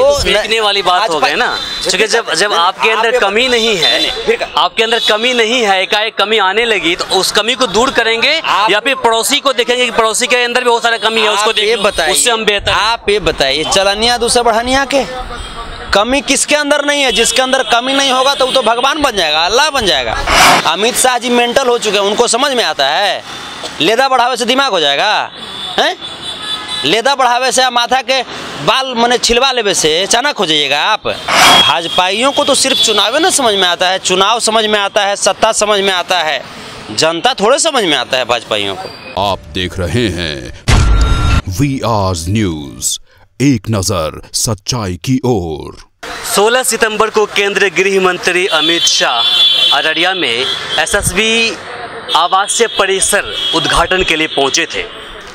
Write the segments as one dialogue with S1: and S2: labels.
S1: तो फेंकने वाली बात हो गई ना, क्योंकि जब आपके अंदर कमी नहीं है, आपके अंदर कमी नहीं है, एकाएक कमी आने लगी तो उस कमी को दूर करेंगे या फिर पड़ोसी को देखेंगे कि पड़ोसी के अंदर भी बहुत सारा कमी है, उसको देखिए, उससे हम बेहतर।
S2: आप ये बताइए, चलनिया दूसरा बढ़ानिया के कमी किसके अंदर नहीं है? जिसके अंदर कमी नहीं होगा तो वो तो भगवान बन जाएगा, अल्लाह बन जाएगा। अमित शाह जी मेंटल हो चुके हैं, उनको समझ में आता है लेदा बढ़ावे से दिमाग हो जाएगा हैं? लेदा बढ़ावे से माथा के बाल मने छिलवा लेवे से अचानक हो जाइएगा आप। भाजपाइयों को तो सिर्फ चुनाव न समझ में आता है, चुनाव समझ में आता है, सत्ता समझ में आता है, जनता थोड़े समझ में आता है भाजपाइयों को।
S3: आप देख रहे हैं VR न्यूज, एक नजर सच्चाई की ओर।
S1: 16 सितंबर को केंद्रीय गृह मंत्री अमित शाह अररिया में SSB आवासीय परिसर उद्घाटन के लिए पहुंचे थे।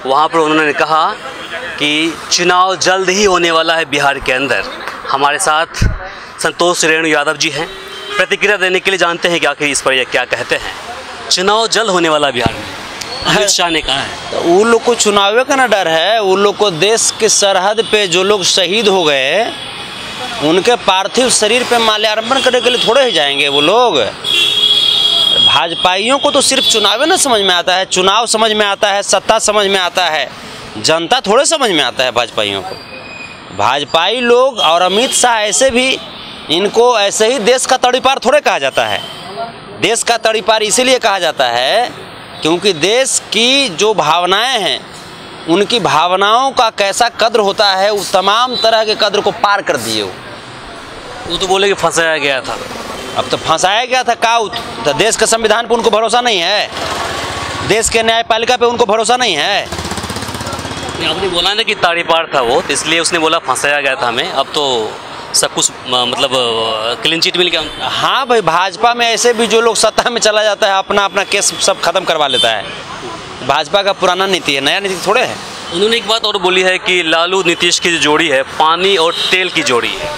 S1: वहां पर उन्होंने कहा कि चुनाव जल्द ही होने वाला है बिहार के अंदर। हमारे साथ संतोष रेणु यादव जी हैं, प्रतिक्रिया देने के लिए जानते हैं कि आखिर इस पर ये क्या कहते हैं। चुनाव जल्द होने वाला बिहार में अमित शाह ने कहा है।
S2: तो उन लोग को चुनाव का ना डर है, उन लोग को देश के सरहद पे जो लोग शहीद हो गए उनके पार्थिव शरीर पे माल्यार्पण करने के लिए थोड़े ही जाएंगे वो लोग। भाजपाइयों को तो सिर्फ चुनाव न समझ में आता है, चुनाव समझ में आता है, सत्ता समझ में आता है, जनता थोड़े समझ में आता है भाजपाइयों को। भाजपाई लोग और अमित शाह ऐसे भी, इनको ऐसे ही देश का तड़ीपार थोड़े कहा जाता है। देश का तड़ीपार इसीलिए कहा जाता है क्योंकि देश की जो भावनाएं हैं, उनकी भावनाओं का कैसा कद्र होता है, वो तमाम तरह के कद्र को पार कर दिए।
S1: वो तो बोले कि फंसाया गया था।
S2: अब तो फंसाया गया था का? तो देश के संविधान पे उनको भरोसा नहीं है, देश के न्यायपालिका पे उनको भरोसा नहीं है।
S1: आपने बोला ना कि ताड़ीपार था वो, तो इसलिए उसने बोला फंसाया गया था हमें। अब तो सब कुछ मतलब क्लीन चिट मिल गया।
S2: हाँ भाई, भाजपा में ऐसे भी जो लोग सत्ता में चला जाता है अपना अपना केस सब खत्म करवा लेता है। भाजपा का पुराना नीति है, नया नीति थोड़े है।
S1: उन्होंने एक बात और बोली है कि लालू नीतीश की जो जोड़ी है पानी और तेल की जोड़ी है।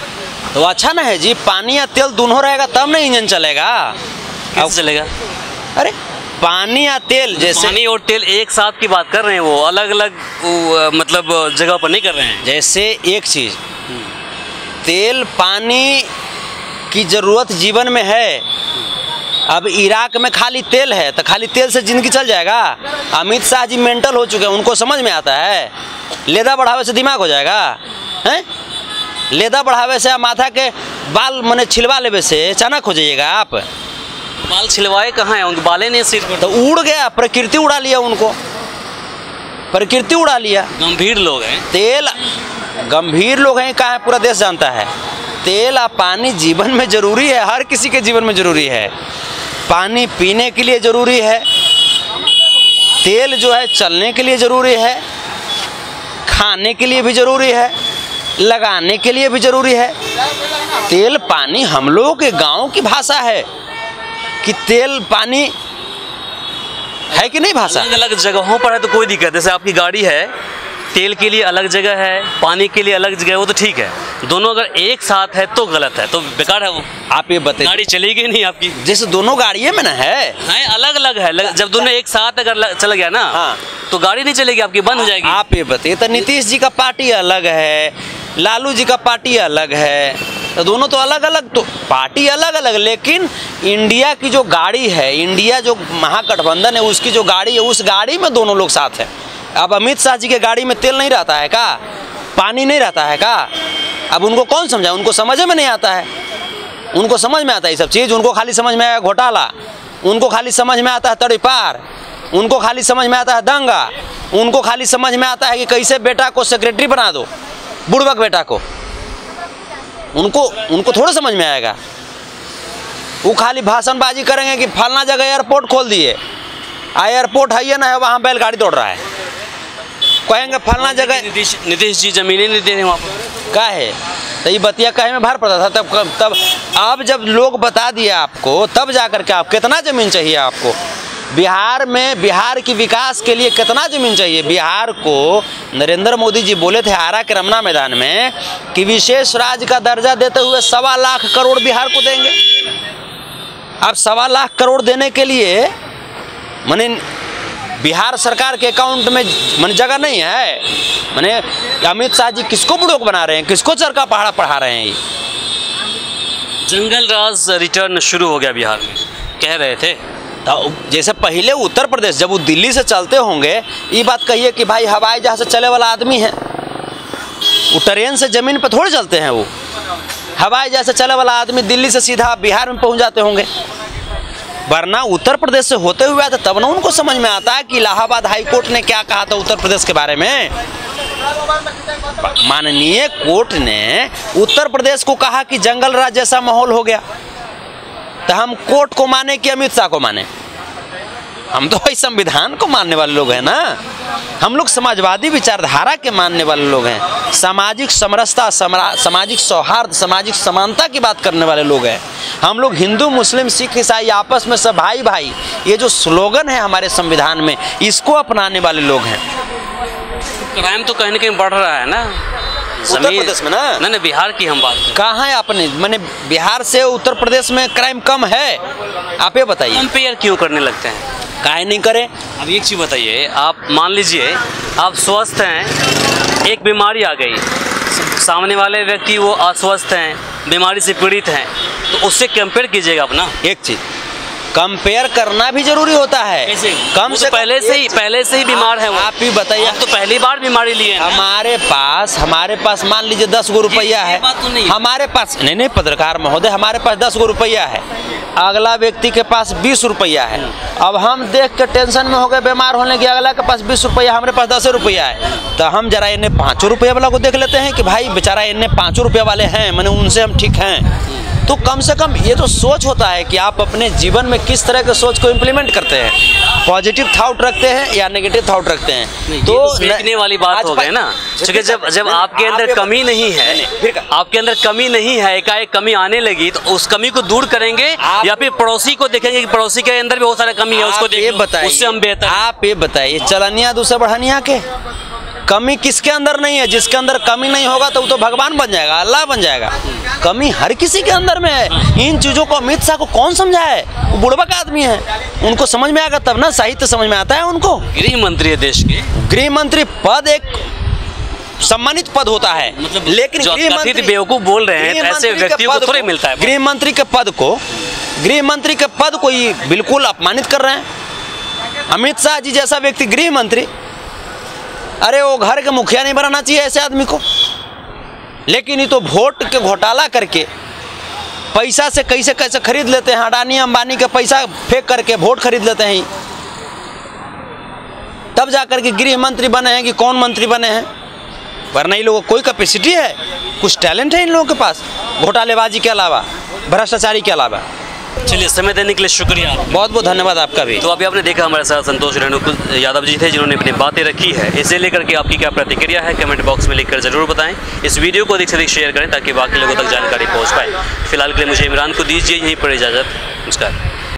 S2: तो अच्छा ना है जी, पानी या तेल दोनों रहेगा तब ना इंजन चलेगा।
S1: कैसे चलेगा?
S2: अरे पानी या तेल, जैसे
S1: पानी और तेल एक साथ की बात कर रहे हैं, वो अलग अलग मतलब जगह पर नहीं कर रहे हैं।
S2: जैसे एक चीज़, तेल पानी की ज़रूरत जीवन में है। अब इराक में खाली तेल है तो खाली तेल से ज़िंदगी चल जाएगा? अमित शाह जी मेंटल हो चुके हैं, उनको समझ में आता है लेदा बढ़ावे से दिमाग हो जाएगा हैं? लेदा बढ़ावे से माथा के बाल मने छिलवा लेवे से अचानक हो जाइएगा आप।
S1: बाल छिलवाए कहाँ हैं? उनके बालें नहीं सिर पर।
S2: तो उड़ गया, प्रकृति उड़ा लिया उनको, प्रकृति उड़ा लिया।
S1: गंभीर लोग हैं,
S2: तेल गंभीर लोग हैं, कहाँ है पूरा देश जानता है। तेल और पानी जीवन में ज़रूरी है, हर किसी के जीवन में ज़रूरी है। पानी पीने के लिए ज़रूरी है, तेल जो है चलने के लिए ज़रूरी है, खाने के लिए भी ज़रूरी है, लगाने के लिए भी ज़रूरी है। तेल पानी हम लोगों के गांव की भाषा है कि तेल पानी है कि नहीं भाषा।
S1: अलग अलग जगहों पर है तो कोई दिक्कत, जैसे आपकी गाड़ी है, तेल के लिए अलग जगह है, पानी के लिए अलग जगह है, वो तो ठीक है। दोनों अगर एक साथ है तो गलत है, तो बेकार है वो।
S2: आप ये बताइए,
S1: गाड़ी चलेगी नहीं आपकी।
S2: जैसे दोनों गाड़ियाँ में ना है,
S1: अलग अलग है। जब दोनों एक साथ अगर चल गया ना, हाँ, तो गाड़ी नहीं चलेगी आपकी, बंद हो जाएगी।
S2: आप ये बताइए, तो नीतीश जी का पार्टी अलग है, लालू जी का पार्टी अलग है, तो दोनों तो अलग अलग, तो पार्टी अलग अलग, लेकिन इंडिया की जो गाड़ी है, इंडिया जो महागठबंधन है, उसकी जो गाड़ी है, उस गाड़ी में दोनों लोग साथ हैं। अब अमित शाह जी के गाड़ी में तेल नहीं रहता है का? पानी नहीं रहता है का? अब उनको कौन समझाए? उनको समझ में नहीं आता है। उनको समझ में आता है ये सब चीज़, उनको खाली समझ में आया घोटाला, उनको खाली समझ में आता है तड़ीपार, उनको खाली समझ में आता है दंगा, उनको खाली समझ में आता है कि कैसे बेटा को सेक्रेटरी बना दो, बुड़बक बेटा को। उनको थोड़ा समझ में आएगा। वो खाली भाषणबाजी करेंगे कि फलना जगह एयरपोर्ट खोल दिए, एयरपोर्ट है या ना है, वहाँ बैलगाड़ी दौड़ रहा है। कहेंगे फलना जगह,
S1: नीतीश जी जमीनें नहीं दे रहे वहाँ पर,
S2: क्या है? तो ये बतिया कहे में भार पड़ता था तब अब जब लोग बता दिया आपको, तब जाकर के आप कितना ज़मीन चाहिए आपको बिहार में, बिहार की विकास के लिए कितना ज़मीन चाहिए बिहार को। नरेंद्र मोदी जी बोले थे आरा के रमना मैदान में कि विशेष राज्य का दर्जा देते हुए 1.25 लाख करोड़ बिहार को देंगे। अब 1.25 लाख करोड़ देने के लिए माने बिहार सरकार के अकाउंट में मन जगह नहीं है। मैंने अमित शाह जी किसको बुड़ोक बना रहे हैं, किसको चरका पहाड़ा पढ़ा रहे हैं? ये
S1: जंगल राज रिटर्न शुरू हो गया बिहार में, कह रहे थे।
S2: तो जैसे पहले उत्तर प्रदेश जब वो दिल्ली से चलते होंगे, ये बात कहिए कि भाई हवाई जहाज से चले वाला आदमी है, वो ट्रेन से जमीन पर थोड़े चलते हैं। वो हवाई जहाज से चले वाला आदमी दिल्ली से सीधा बिहार में पहुंच जाते होंगे, वरना उत्तर प्रदेश से होते हुए आता तब ना उनको समझ में आता है कि इलाहाबाद हाई कोर्ट ने क्या कहा था उत्तर प्रदेश के बारे में। माननीय कोर्ट ने उत्तर प्रदेश को कहा कि जंगल राज जैसा माहौल हो गया, तो हम कोर्ट को माने कि अमित शाह को माने? हम तो भाई संविधान को मानने वाले लोग हैं ना, हम लोग समाजवादी विचारधारा के मानने वाले लोग हैं, सामाजिक समरसता, सामाजिक सौहार्द, सामाजिक समानता की बात करने वाले लोग हैं। हम लोग हिंदू मुस्लिम सिख ईसाई आपस में सब भाई भाई, ये जो स्लोगन है हमारे संविधान में, इसको अपनाने वाले लोग हैं।
S1: क्राइम तो कहीं ना कहीं बढ़ रहा है ना
S2: उत्तर प्रदेश में ना?
S1: नहीं, बिहार की हम बात करें।
S2: कहाँ है आपने, मैंने बिहार से उत्तर प्रदेश में क्राइम कम है? आप ये बताइए।
S1: कंपेयर क्यों करने लगते हैं?
S2: काहे नहीं करें?
S1: अब एक चीज़ बताइए, आप मान लीजिए आप स्वस्थ हैं, एक बीमारी आ गई, सामने वाले व्यक्ति वो अस्वस्थ हैं, बीमारी से पीड़ित हैं, तो उससे कंपेयर कीजिएगा अपना।
S2: एक चीज कंपेयर करना भी जरूरी होता है।
S1: कम से पहले से ही बीमार है वो।
S2: आप ही बताइए,
S1: तो पहली बार बीमारी लिए हैं।
S2: हमारे पास मान लीजिए 10 गो रुपया है, हमारे पास नहीं पत्रकार महोदय, हमारे पास 10 गो रुपया है, अगला व्यक्ति के पास 20 रुपया है। अब हम देख के टेंशन में हो गए बीमार होने की, अगला के पास 20 रुपया, हमारे पास 10 रुपया है, तो हम जरा इन्हें 5 रुपया वाला को देख लेते हैं कि भाई बेचारा इन्हें 5 रुपया वाले हैं, मैंने उनसे हम ठीक हैं। तो कम से कम ये तो सोच होता है कि आप अपने जीवन में किस तरह के सोच को इम्प्लीमेंट करते हैं, पॉजिटिव थॉट रखते हैं या नेगेटिव थॉट रखते हैं।
S1: तो देखने वाली बात हो गई ना, क्योंकि जब आपके अंदर कमी नहीं है, आपके अंदर कमी नहीं है, एकाएक कमी आने लगी, तो उस कमी को दूर करेंगे या फिर पड़ोसी को देखेंगे कि पड़ोसी के अंदर भी बहुत सारा कमी है, उसको देखिए, उससे हम बेहतर।
S2: आप ये बताइए, चलनिया दूसरे बढ़निया के कमी किसके अंदर नहीं है? जिसके अंदर कमी नहीं होगा तो वो तो भगवान बन जाएगा, अल्लाह बन जाएगा। कमी हर किसी के अंदर में है। इन चीजों को अमित शाह को कौन समझाए? वो बुड़बक आदमी है, उनको समझ में आएगा तब ना, साहित्य समझ में आता है उनको।
S1: गृह मंत्री है देश के,
S2: गृह मंत्री पद एक सम्मानित पद होता है,
S1: मतलब
S2: लेकिन गृह मंत्री
S1: बेवकूफ बोल रहे हैं, ऐसे व्यक्तियों को थोड़ी मिलता है।
S2: गृह मंत्री के पद को ही बिल्कुल अपमानित कर रहे हैं। अमित शाह जी जैसा व्यक्ति गृह मंत्री, अरे वो घर के मुखिया नहीं बनाना चाहिए ऐसे आदमी को। लेकिन ये तो वोट के घोटाला करके पैसा से कैसे कैसे खरीद लेते हैं, अडानी अंबानी का पैसा फेंक करके वोट खरीद लेते हैं, तब जाकर के गृह मंत्री बने हैं कि कौन मंत्री बने हैं। वरना इन लोगों को कोई कैपेसिटी है, कुछ टैलेंट है इन लोगों के पास, घोटालेबाजी के अलावा, भ्रष्टाचारी के अलावा।
S1: चलिए, समय देने के लिए शुक्रिया,
S2: बहुत बहुत धन्यवाद आपका भी।
S1: तो अभी आपने देखा हमारे साथ संतोष रेणुकू यादव जी थे, जिन्होंने अपनी बातें रखी है। इसे लेकर के आपकी क्या प्रतिक्रिया है, कमेंट बॉक्स में लिखकर जरूर बताएं। इस वीडियो को अधिक से अधिक शेयर करें ताकि बाकी लोगों तक जानकारी पहुंच पाए। फिलहाल के लिए मुझे इमरान को दीजिए यहीं पर इजाज़त। नमस्कार।